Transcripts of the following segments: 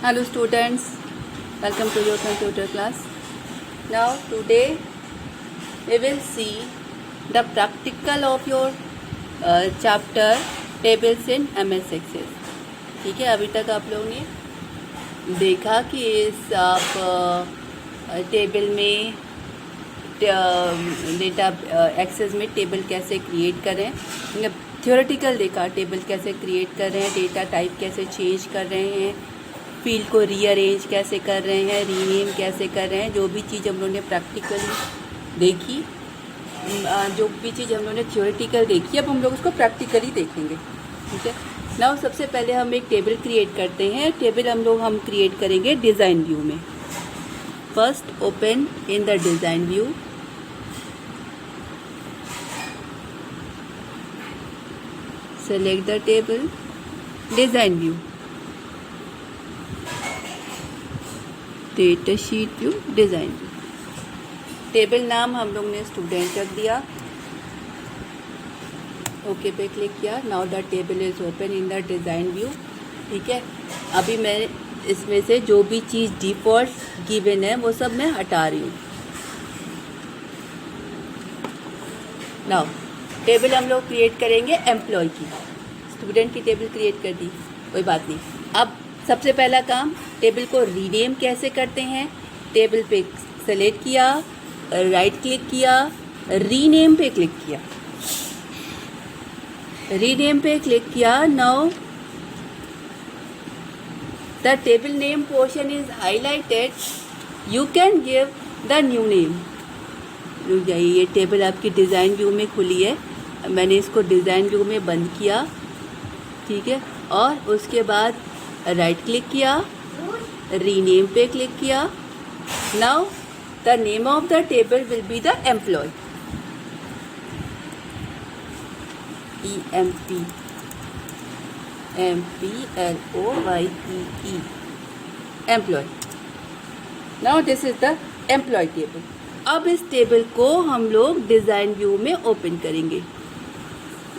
Hello students, welcome to your computer class. Now today we will see the practical of your chapter tables in MS Access. ठीक है, अभी तक आप लोगों ने देखा कि इस आप टेबल में डेटा एक्सेस में टेबल कैसे क्रिएट करें, थ्योरेटिकल देखा टेबल कैसे क्रिएट कर रहे हैं, डेटा टाइप कैसे चेंज कर रहे हैं, फील्ड को रीअरेंज कैसे कर रहे हैं, रीनेम कैसे कर रहे हैं। जो भी चीज़ हम लोगों ने प्रैक्टिकली देखी, जो भी चीज़ हम लोगों ने थ्योरेटिकल देखी, अब हम लोग उसको प्रैक्टिकली देखेंगे। ठीक है, नाउ सबसे पहले हम एक टेबल क्रिएट करते हैं। टेबल हम क्रिएट करेंगे डिज़ाइन व्यू में। First open in the design view, select the table, design view, data sheet view, design view। Table नाम हम लोग ने स्टूडेंट रख दिया, ओके पे क्लिक किया। Now the table is open in the design view. ठीक है, अभी मैं इसमें से जो भी चीज़ डिफ़ॉल्ट गिवन है वो सब मैं हटा रही हूँ। नाउ टेबल हम लोग क्रिएट करेंगे एम्प्लॉय की। स्टूडेंट की टेबल क्रिएट कर दी, कोई बात नहीं। अब सबसे पहला काम, टेबल को रीनेम कैसे करते हैं। टेबल पे सेलेक्ट किया, राइट क्लिक किया, रीनेम पे क्लिक किया, रीनेम पे क्लिक किया। Now the table name portion is highlighted, you can give the new name. रुक जाइए, ये टेबल आपकी डिज़ाइन व्यू में खुली है, मैंने इसको डिज़ाइन व्यू में बंद किया। ठीक है, और उसके बाद राइट क्लिक किया, रीनेम पे क्लिक किया। Now the name of the table will be the employ, EMPLOYE, employ. Now this is the employ table. अब इस टेबल को हम लोग डिज़ाइन व्यू में ओपन करेंगे।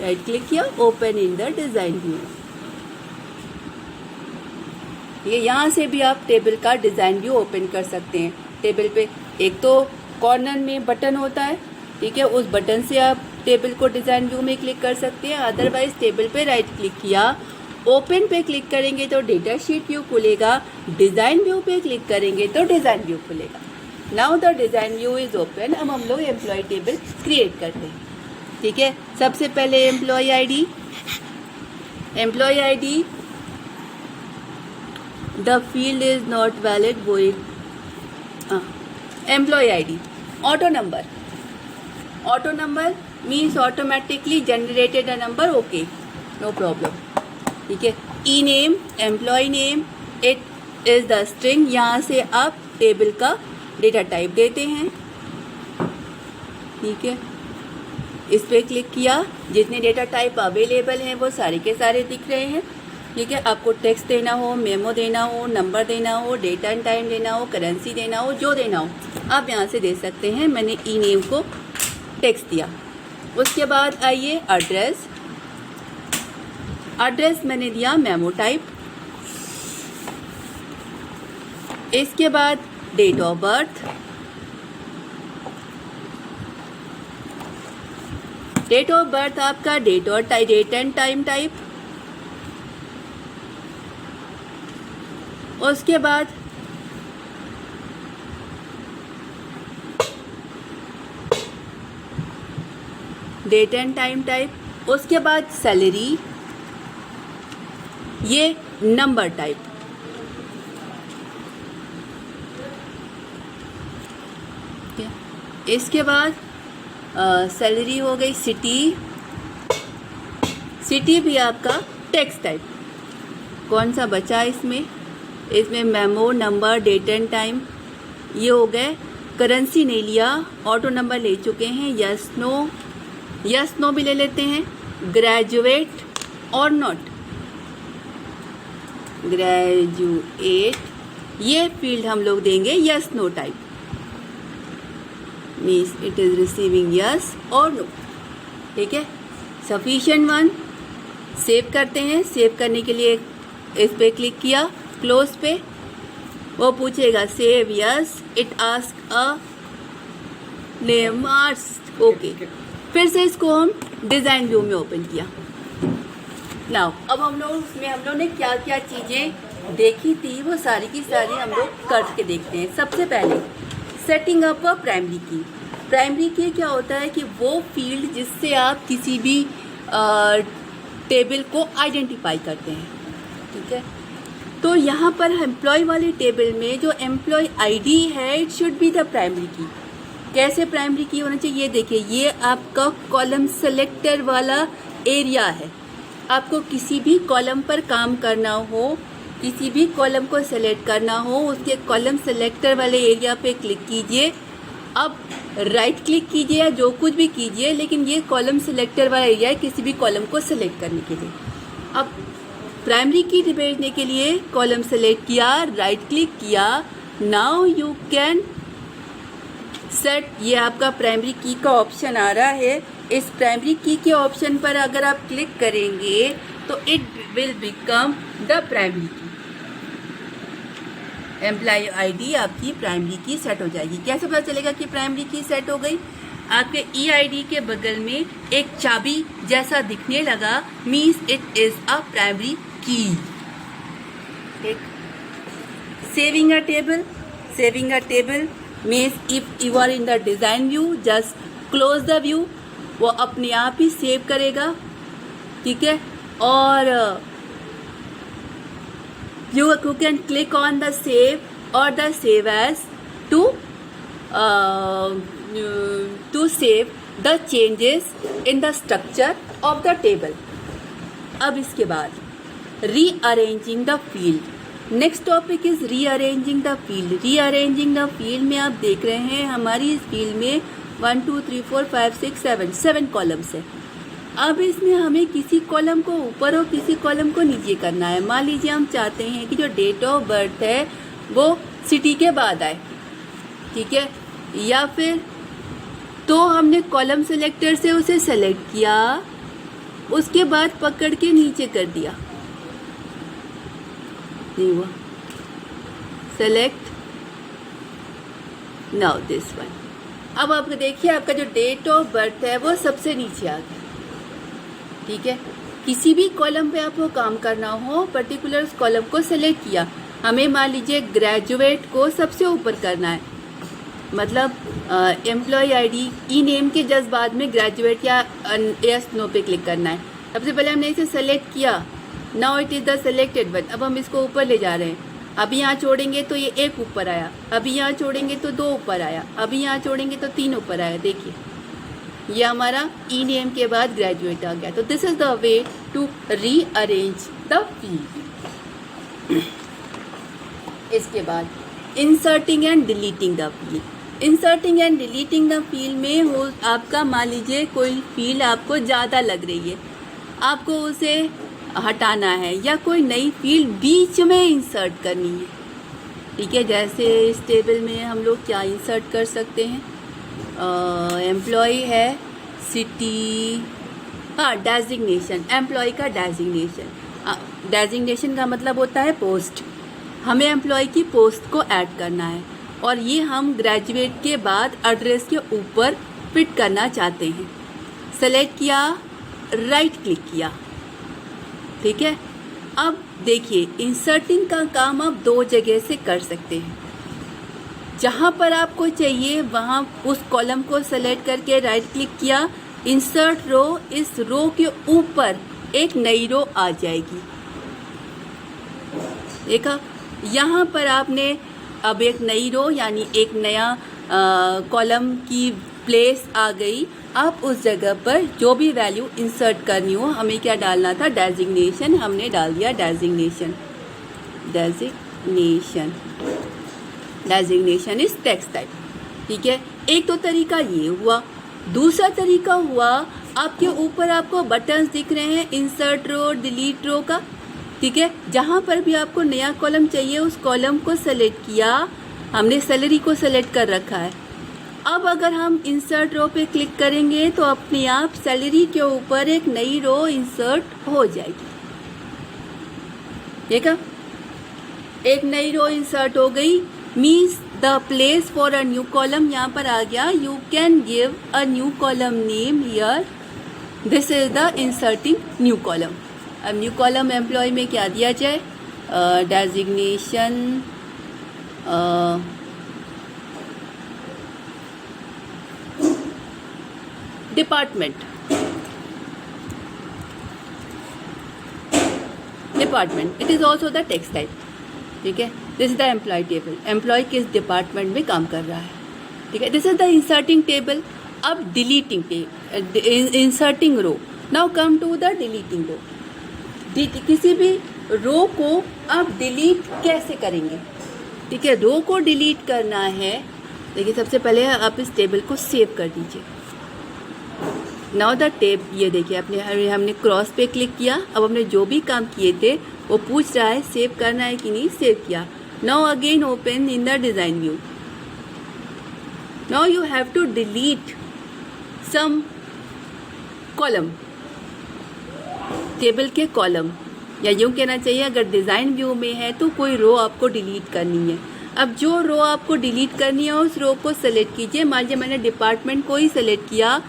राइट क्लिक किया, open in the design view. ये यहाँ से भी आप टेबल का डिज़ाइन व्यू ओपन कर सकते हैं। टेबल पे एक तो कॉर्नर में बटन होता है, ठीक है, उस बटन से आप टेबल को डिज़ाइन व्यू में क्लिक कर सकते हैं। अदरवाइज टेबल पे राइट क्लिक किया, ओपन पे क्लिक करेंगे तो डेटा शीट व्यू खुलेगा, डिज़ाइन व्यू पे क्लिक करेंगे तो डिज़ाइन व्यू खुलेगा। Now the design view is open. अब हम लोग एम्प्लॉय टेबल क्रिएट करते हैं। ठीक है, सबसे पहले employ ID, the field is not valid, वो एक employ ID. Auto number means automatically generated a number, okay, no problem. ठीक है, E name, employ name, it is the string. यहाँ से आप टेबल का डेटा टाइप देते हैं। ठीक है, इस पर क्लिक किया, जितने डेटा टाइप अवेलेबल हैं वो सारे के सारे दिख रहे हैं। ठीक है, आपको टेक्स्ट देना हो, मेमो देना हो, नंबर देना हो, डेट एंड टाइम देना हो, करेंसी देना हो, जो देना हो आप यहाँ से दे सकते हैं। मैंने ई नेम को टेक्स्ट दिया। उसके बाद आइए एड्रेस मैंने दिया मेमो टाइप। इसके बाद डेट ऑफ बर्थ, आपका डेट एंड टाइम टाइप। उसके बाद डेट एंड टाइम टाइप। उसके बाद सैलरी, ये नंबर टाइप। इसके बाद सैलरी हो गई। सिटी भी आपका टेक्स्ट टाइप। कौन सा बचा इसमें memo, number, date and time, ये हो गए। करेंसी नहीं लिया, ऑटो नंबर ले चुके हैं। यस नो भी ले लेते हैं। ग्रेजुएट और नॉट, ग्रेजुएट, ये फील्ड हम लोग देंगे yes no type, means it is receiving yes और नो। ठीक है, सफिशिएंट वन। सेव करते हैं। सेव करने के लिए इस पर क्लिक किया, क्लोज पे वो पूछेगा save yes, it ask a name ask okay. फिर से इसको हम डिज़ाइन व्यू में ओपन किया। नाउ अब हम लोग ने क्या क्या चीज़ें देखी थी वो सारी की सारी हम लोग करके देखते हैं। सबसे पहले सेटिंग अप अ प्राइमरी की। प्राइमरी की क्या होता है कि वो फील्ड जिससे आप किसी भी टेबल को आइडेंटिफाई करते हैं, ठीक है। तो यहाँ पर एम्प्लॉय वाले टेबल में जो एम्प्लॉय आईडी है it should be the primary की। कैसे प्राइमरी की होना चाहिए, ये देखिए, ये आपका कॉलम सेलेक्टर वाला एरिया है। आपको किसी भी कॉलम पर काम करना हो, किसी भी कॉलम को सेलेक्ट करना हो, उसके कॉलम सेलेक्टर वाले एरिया पे क्लिक कीजिए। अब राइट क्लिक कीजिए या जो कुछ भी कीजिए, लेकिन ये कॉलम सेलेक्टर वाला एरिया है किसी भी कॉलम को सेलेक्ट करने के लिए। अब प्राइमरी की भेजने के लिए कॉलम सेलेक्ट किया, राइट क्लिक किया, नाउ यू कैन सेट, ये आपका प्राइमरी की का ऑप्शन आ रहा है। इस प्राइमरी की के ऑप्शन पर अगर आप क्लिक करेंगे तो it will become the primary की। एम्प्लॉय आईडी आपकी प्राइमरी की सेट हो जाएगी। कैसे पता चलेगा कि प्राइमरी की सेट हो गई? आपके ईआईडी के बगल में एक चाबी जैसा दिखने लगा, means it is a primary key. ठीक। Saving a table, saving a table means if you are in the design view just close the view, वो अपने आप ही सेव करेगा, ठीक है। और you can click on the save or the save as to save the changes in the structure of the table. अब इसके बाद rearranging the field. Next topic is rearranging the field. Rearranging the field में आप देख रहे हैं हमारी इस फील्ड में 1 2 3 4 5 6 7 कॉलम्स है। अब इसमें हमें किसी कॉलम को ऊपर और किसी कॉलम को नीचे करना है। मान लीजिए हम चाहते हैं कि जो डेट ऑफ बर्थ है वो सिटी के बाद आए, ठीक है, या फिर तो हमने कॉलम सेलेक्टर से उसे सेलेक्ट किया, उसके बाद पकड़ के नीचे कर दिया, नहीं हुआ, सेलेक्ट नाउ दिस वन। अब आप देखिए आपका जो डेट ऑफ बर्थ है वो सबसे नीचे आ गया, ठीक है। किसी भी कॉलम पे आपको काम करना हो, पर्टिकुलर उस कॉलम को सेलेक्ट किया, हमें मान लीजिए ग्रेजुएट को सबसे ऊपर करना है, मतलब एम्प्लॉय आईडी ई नेम के जस्ट बाद में ग्रेजुएट या यस नो पे क्लिक करना है। सबसे पहले हमने इसे सेलेक्ट किया, now it is the selected one. अब हम इसको ऊपर ले जा रहे हैं। अभी यहाँ छोड़ेंगे तो ये 1 ऊपर आया, अभी यहाँ छोड़ेंगे तो 2 ऊपर आया, अभी यहाँ छोड़ेंगे तो 3 ऊपर आया। देखिए ये हमारा ई नेम के बाद ग्रेजुएट आ गया। तो this is the way to rearrange the field. इसके बाद inserting and deleting the field. Inserting and deleting the field में हो आपका मान लीजिए कोई फील्ड आपको ज़्यादा लग रही है, आपको उसे हटाना है या कोई नई फील्ड बीच में इंसर्ट करनी है, ठीक है। जैसे इस टेबल में हम लोग क्या इंसर्ट कर सकते हैं, एम्प्लॉय है, सिटी, हाँ डेजिग्नेशन, एम्प्लॉय का डेजिग्नेशन। डेजिग्नेशन का मतलब होता है पोस्ट। हमें एम्प्लॉय की पोस्ट को ऐड करना है और ये हम ग्रेजुएट के बाद एड्रेस के ऊपर फिट करना चाहते हैं। सेलेक्ट किया, राइट क्लिक किया, ठीक है। अब देखिए इंसर्टिंग का काम आप 2 जगह से कर सकते हैं। जहाँ पर आपको चाहिए वहाँ उस कॉलम को सेलेक्ट करके राइट क्लिक किया, इंसर्ट रो, इस रो के ऊपर एक नई रो आ जाएगी, देखा। यहाँ पर आपने अब एक नई रो यानी एक नया कॉलम की प्लेस आ गई। आप उस जगह पर जो भी वैल्यू इंसर्ट करनी हो, हमें क्या डालना था, डेजिग्नेशन, हमने डाल दिया designation. Designation, designation is text type, ठीक है। एक तो तरीका ये हुआ। दूसरा तरीका हुआ आपके ऊपर आपको बटन्स दिख रहे हैं इंसर्ट रो, डिलीट रो का, ठीक है। जहाँ पर भी आपको नया कॉलम चाहिए उस कॉलम को सेलेक्ट किया, हमने सैलरी को सेलेक्ट कर रखा है। अब अगर हम इंसर्ट रो पे क्लिक करेंगे तो अपने आप सैलरी के ऊपर एक नई रो इंसर्ट हो जाएगी, देखा। एक नई रो इंसर्ट हो गई, means the place for a new column यहाँ पर आ गया. You can give a new column name here. This is the inserting new column. अब न्यू कॉलम एम्प्लॉय में क्या दिया जाए? Designation, department, it is also the text type. ठीक है, this is the employ table. Employ किस department में काम कर रहा है. ठीक है, this is the inserting table. अब deleting inserting row. Now come to the deleting row. किसी भी रो को आप डिलीट कैसे करेंगे? ठीक है, रो को डिलीट करना है. देखिए, सबसे पहले आप इस टेबल को सेव कर दीजिए. नाउ द टेब, ये देखिए हमने क्रॉस पे क्लिक किया. अब हमने जो भी काम किए थे वो पूछ रहा है सेव करना है कि नहीं. सेव किया. Now again open in the design view. Now you have to delete some column, table के कॉलम, या यूँ कहना चाहिए अगर डिज़ाइन व्यू में है तो कोई रो आपको डिलीट करनी है. अब जो रो आपको डिलीट करनी है उस रो को सेलेक्ट कीजिए. मान लीजिए मैंने डिपार्टमेंट को ही सेलेक्ट किया.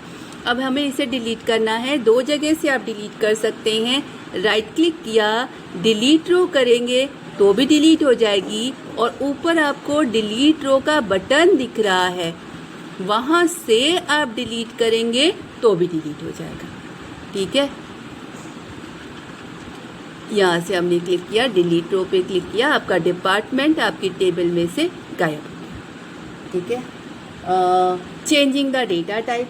अब हमें इसे डिलीट करना है. दो जगह से आप डिलीट कर सकते हैं. राइट क्लिक किया, डिलीट रो करेंगे तो भी डिलीट हो जाएगी. और ऊपर आपको डिलीट रो का बटन दिख रहा है, वहाँ से आप डिलीट करेंगे तो भी डिलीट हो जाएगा. ठीक है, यहाँ से हमने क्लिक किया, डिलीट रो पे क्लिक किया, आपका डिपार्टमेंट आपकी टेबल में से गायब हो गया. ठीक है, changing the data type.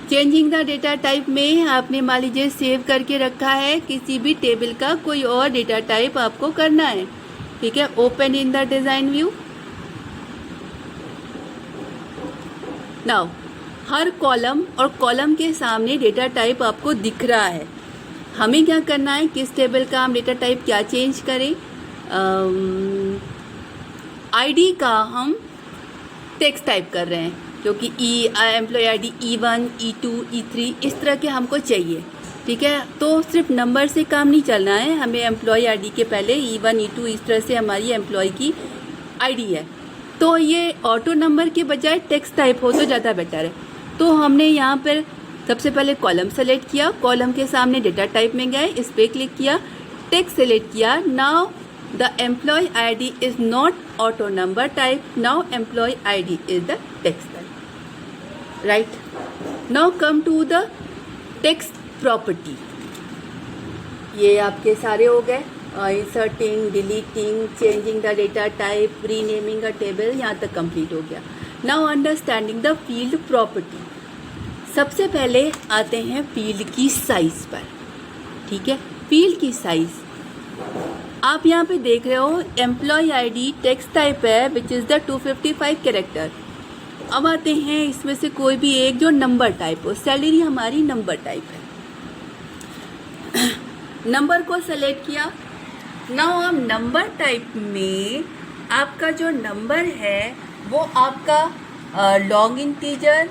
Changing the data type में आपने मान लीजिए सेव करके रखा है किसी भी टेबल का कोई और डेटा टाइप आपको करना है. ठीक है, open in the design view. Now her column और कॉलम के सामने डेटा टाइप आपको दिख रहा है. हमें क्या करना है, किस टेबल का हम डेटा टाइप क्या चेंज करें. आईडी का हम टेक्स्ट टाइप कर रहे हैं, क्योंकि employ ID E1, E2, E3 इस तरह के हमको चाहिए. ठीक है, तो सिर्फ नंबर से काम नहीं चलना है. हमें एम्प्लॉय आईडी के पहले E1, E2 इस तरह से हमारी एम्प्लॉय की आईडी है. तो ये ऑटो नंबर के बजाय टेक्स्ट टाइप हो तो ज़्यादा बेटर है. तो हमने यहाँ पर सबसे पहले कॉलम सेलेक्ट किया. कॉलम के सामने डेटा टाइप में गए, इस पर क्लिक किया, टेक्स्ट सेलेक्ट किया. Now the employ ID is not auto number type. Now employ ID is the text type. Right, now come to the text property. ये आपके सारे हो गए. Inserting, deleting, changing the data type, renaming a table, यहाँ तक complete हो गया. Now understanding the field property. सबसे पहले आते हैं फील्ड की साइज़ पर. ठीक है, फील्ड की साइज़ आप यहाँ पे देख रहे हो. एम्प्लॉय आईडी टेक्स्ट टाइप है विच इज़ द 255 कैरेक्टर. अब आते हैं इसमें से कोई भी एक जो नंबर टाइप हो. सैलरी हमारी नंबर टाइप है. नंबर को सेलेक्ट किया. नाउ अब नंबर टाइप में आपका जो नंबर है वो आपका लॉन्ग इंटीजर,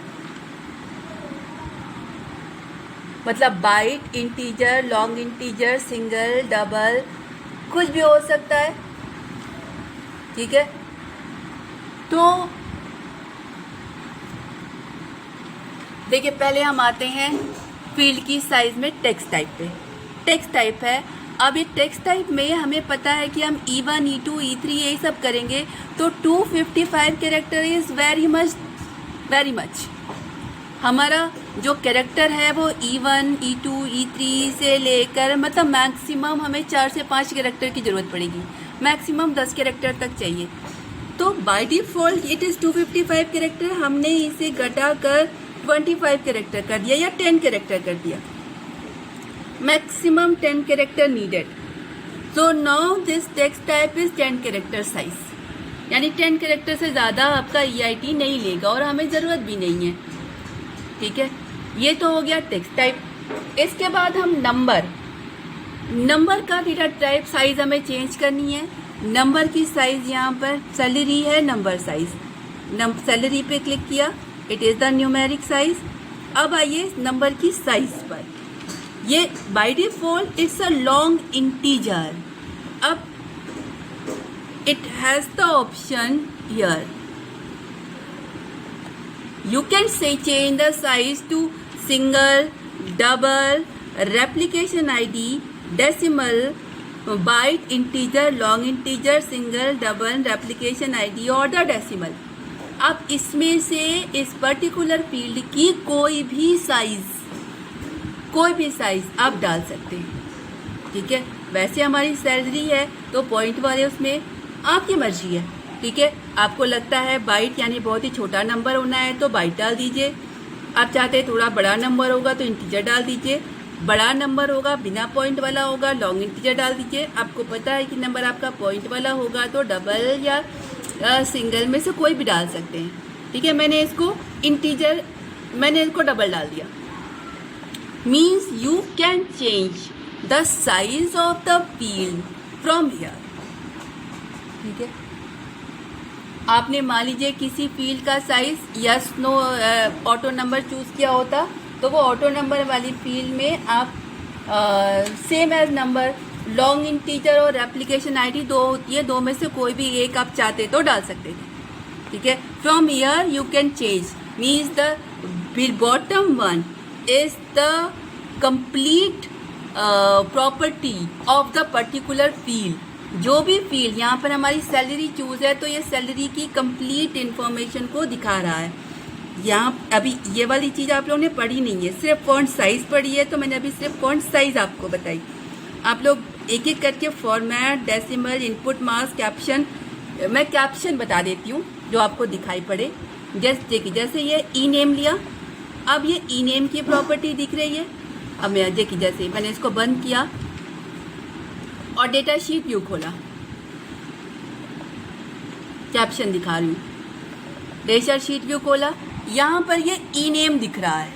मतलब byte, integer, long integer, single, double, कुछ भी हो सकता है. ठीक है, तो देखिए पहले हम आते हैं फील्ड की साइज़ में टेक्स्ट टाइप पे. टेक्स्ट टाइप है. अब ये टेक्स्ट टाइप में हमें पता है कि हम E1, E2, E3 यही सब करेंगे, तो 255 कैरेक्टर इज़ वेरी मच. हमारा जो कैरेक्टर है वो E1, E2, E3 से लेकर मतलब मैक्सिमम हमें 4 से 5 कैरेक्टर की ज़रूरत पड़ेगी. मैक्सिमम 10 कैरेक्टर तक चाहिए. तो by default it is 255 character. हमने इसे घटा कर 25 कैरेक्टर कर दिया या 10 कैरेक्टर कर दिया. Maximum 10 character needed. So now this text type is 10 character size. यानी 10 कैरेक्टर से ज़्यादा आपका EIT नहीं लेगा और हमें ज़रूरत भी नहीं है. ठीक है, ये तो हो गया टेक्स्ट टाइप. इसके बाद हम नंबर का डेटा टाइप साइज़ हमें चेंज करनी है. नंबर की साइज़ यहाँ पर सैलरी है, नंबर साइज़. सैलरी पे क्लिक किया, it is the numeric size. अब आइए नंबर की साइज़ पर. ये by default it's a long integer. अब it has the option here. You can say change the size to single, double, replication ID, decimal, byte, integer, long integer, single, double, replication ID और the decimal. आप इसमें से इस particular field की कोई भी size आप डाल सकते हैं, ठीक है। वैसे हमारी सैलरी है तो पॉइंट वाले उसमें आपकी मर्जी है, ठीक है। आपको लगता है बाइट यानी बहुत ही छोटा नंबर होना है तो बाइट डाल दीजिए। आप चाहते हैं थोड़ा बड़ा नंबर होगा तो इंटीजर डाल दीजिए। बड़ा नंबर होगा बिना पॉइंट वाला होगा लॉन्ग इंटीजर डाल दीजिए। आपको पता है कि नंबर आपका पॉइंट वाला होगा तो डबल या सिंगल में से कोई भी डाल सकते हैं, ठीक है। मैंने इसको डबल डाल दिया। Means you can change the size of the field from here, ठीक है। आपने मान लीजिए किसी फील्ड का size yes no auto number choose किया होता तो वो ऑटो नंबर वाली फील्ड में आप same as number long integer और एप्लीकेशन आईडी दो होती है, दो में से कोई भी एक आप चाहते तो डाल सकते थे, ठीक है। From here you can change means the bottom one is the complete property of the particular field. जो भी फील्ड यहाँ पर हमारी सैलरी चूज है तो ये सैलरी की कंप्लीट इंफॉर्मेशन को दिखा रहा है। यहाँ अभी ये वाली चीज़ आप लोगों ने पढ़ी नहीं है, सिर्फ फॉन्ट साइज पढ़ी है, तो मैंने अभी सिर्फ फॉन्ट साइज आपको बताई। आप लोग एक एक करके format, decimal, input marks, caption, मैं कैप्शन बता देती हूँ जो आपको दिखाई पड़े। जैसे ये ई नेम लिया, अब ये ई नेम की प्रॉपर्टी दिख रही है। अब मैं देखिए जैसे मैंने इसको बंद किया और डेटा शीट व्यू खोला, कैप्शन दिखा रही हूँ, डेटा शीट व्यू खोला, यहाँ पर ये ई नेम दिख रहा है,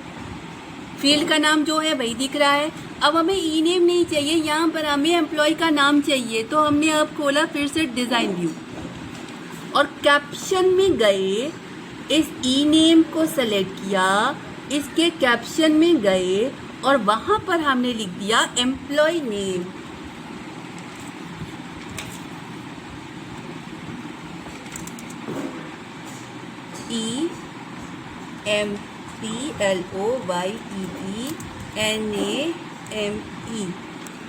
फील्ड का नाम जो है वही दिख रहा है। अब हमें ई नेम नहीं चाहिए, यहाँ पर हमें एम्प्लॉय का नाम चाहिए, तो हमने अब खोला फिर से डिज़ाइन व्यू और कैप्शन में गए, इस ई नेम को सेलेक्ट किया, इसके कैप्शन में गए और वहाँ पर हमने लिख दिया एम्प्लॉय नेम। EMPLOYEENAME,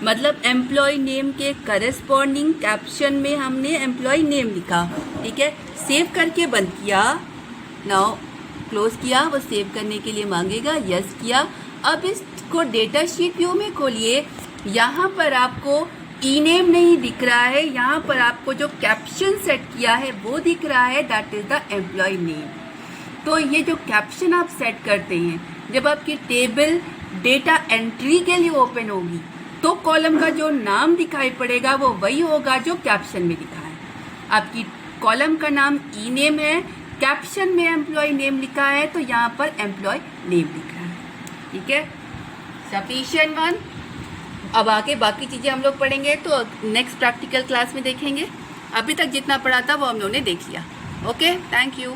मतलब एम्प्लॉय नेम के करस्पॉन्डिंग कैप्शन में हमने एम्प्लॉय नेम लिखा, ठीक है। सेव करके बंद किया, नाउ क्लोज किया, वो सेव करने के लिए मांगेगा, यस किया। अब इसको डेटा शीट व्यू में खोलिए, यहाँ पर आपको ई नेम नहीं दिख रहा है, यहाँ पर आपको जो कैप्शन सेट किया है वो दिख रहा है, that is the employ name. तो ये जो कैप्शन आप सेट करते हैं, जब आपकी टेबल डेटा एंट्री के लिए ओपन होगी तो कॉलम का जो नाम दिखाई पड़ेगा वो वही होगा जो कैप्शन में लिखा है। आपकी कॉलम का नाम ई नेम है, कैप्शन में एम्प्लॉय नेम लिखा है, तो यहाँ पर एम्प्लॉय नेम लिख रहा है, ठीक है। Sufficient one. अब आगे बाकी चीज़ें हम लोग पढ़ेंगे तो नेक्स्ट प्रैक्टिकल क्लास में देखेंगे। अभी तक जितना पढ़ा था वो हम लोगों ने देख लिया। Okay, thank you.